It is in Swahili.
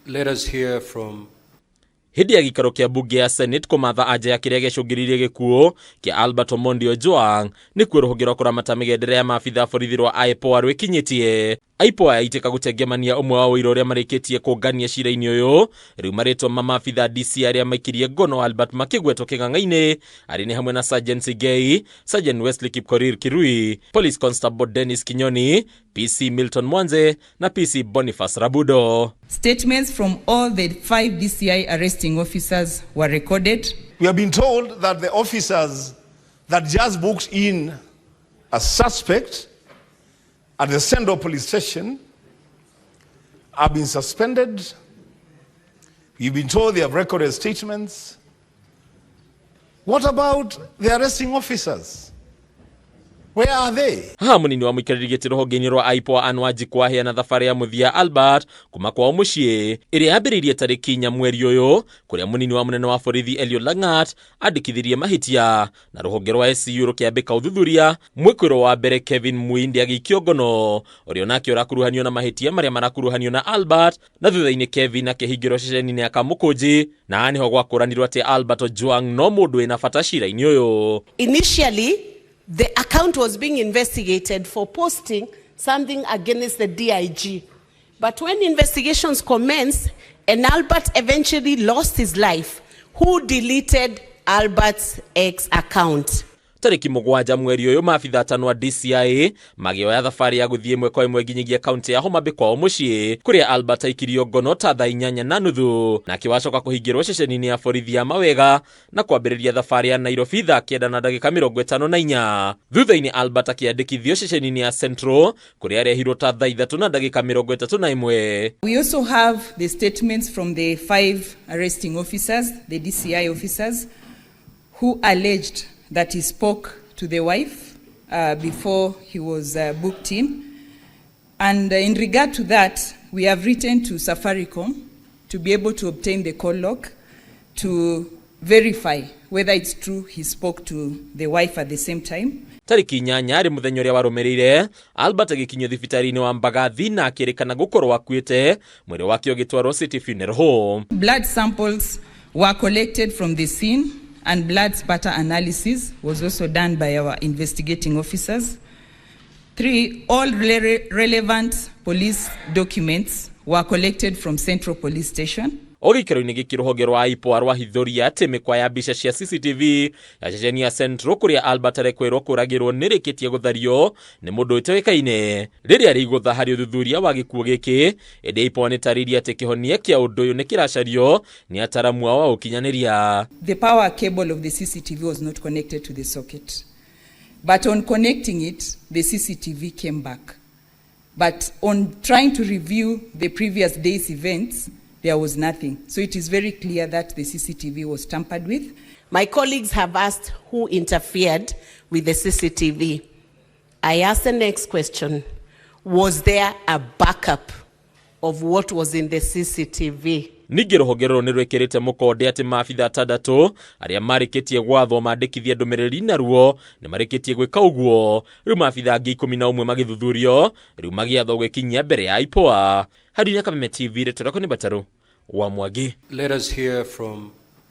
Let us hear from Hindi ya gikaro kia bunge ya Senate kumatha anja ya kiria giacungiriirie gikuo kia Albert Omondi OJWANG ni kuo ruhonge rwa kuramata migendere ya maabitha borithi rwa IPOA rwikinyitie. IPOA yaiteka gutengemania umwe wa wira uria marikitie kungania cira-ini uyu riu maritwa maabitha DC aria maikirie ngono Albert makigwetwo king'ang'a-ini ari ni hamwe na Sergeant Sigei, Sergeant Wesley Kipkorir Kirui, Police Constable Dennis Kinyoni, PC Milton Mwanze na PC Boniface Rabudo. Statements from all the 5 DCI arresting officers were recorded. We have been told that the officers that just booked in a suspect at the Central Police Station have been suspended. We've been told they have recorded statements. What about the arresting officers? Where are they? Munini wa muikarĩri gĩtĩ rũhonge-inĩ rwa IPOA Anwaji kwaheana thabarĩ ya mũthia Albert kuma kwao mũciĩ ĩrĩa yambĩrĩirie tarĩki 4 mweri ũyũ kũrĩa mũnini wa mũnene wa borithi Eliud Langat andĩkithirie mahĩtia na rũhonge rwa SCU rũkĩambĩka ũthuthuria mwĩkũĩrwo wa mbere Kevin Muindi agĩikio ngono ũrĩa onake ũrakuruhanio na mahĩtia marĩa marakuruhanio na Albert na thutha-inĩ Kevin akĩhingĩrwo ceceni-inĩ ya Kamũkũnji na niho gwakũranirwo atĩ Albert OJWANG no mũndũ wĩna bata cira-inĩ ũyũ. Initially, the account was being investigated for posting something against the DIG. But when investigations commenced and Albert eventually lost his life, who deleted Albert's ex account? Tariki 7 mweri uyu maabitha atano wa DCI magĩoya thabarĩ ya gũthiĩ ĩmwe kwa ĩmwe nginyagia kaunti ya Homa Bay kwao mũciĩ kũrĩa Albert aikirio ngono ta thaa 8:30 na akĩwacoka kũhingĩrwo ceceni-inĩ ya borithi ya Mawega na kwambĩrĩria thabarĩ ya Nairobi thaa 9:54. Thutha-inĩ Albert akĩandĩkithio ceceni-inĩ ya Central kũrĩa arehirwo ta thaa 3:31. We also have the statements from the 5 arresting officers, the DCI officers, who alleged that he spoke to the wife before he was booked in. And in regard to that, we have written to Safaricom to be able to obtain the call log to verify whether it's true he spoke to the wife at the same time. Tariki 8 ari muthenya uria warũmĩrĩire Albert agĩkinyio thibitarĩ-inĩ wa Mbagathi na akĩrĩkana gũkorwo akuĩte mwĩrĩ wake ũgĩtwarwo City Funeral Home. Blood samples were collected from the scene and blood spatter analysis was also done by our investigating officers. 3, all relevant police documents were collected from Central Police Station. Ogĩikaro-inĩ gĩkĩ rũhonge rwa IPOA rwahithũria atĩ mĩkwa ya mbica cia CCTV ya ceceni ya Central kũrĩa Albert arekwĩrwo kũragĩrwo nĩrĩkĩtie gũthario nĩ mũndũ ũtoĩkaine rĩrĩa rĩgũtha harĩ ũthuthuria wa gĩkuũ gĩkĩ. Ĩndĩ IPOA nĩtarĩirie atĩ kĩhonia kĩa ũndũ ũyũ nĩkĩracario nĩ ataramu wa ũkinyanĩria. The power cable of the CCTV was not connected to the socket, but on connecting it, the CCTV came back. But on trying to review the previous day's events, there was nothing. So it is very clear that the CCTV was tampered with. My colleagues have asked who interfered with the CCTV. I ask the next question. Was there a backup of what was in the CCTV? Ningĩ rũhonge rũrũ nĩ rwĩkĩrĩte mũkonde atĩ maabitha 6 arĩa marĩkĩtie gwathwo mandĩkithia ndũmĩrĩri naruo nĩ marĩkĩtie gwĩka ũguo. Rĩu maabitha angĩ 11 magĩthuthurio rĩu magĩathwo gwĩkinyia mbere ya IPOA. Hadi Kameme TV retorako nĩ Bataru wa Mwangi. Let us hear from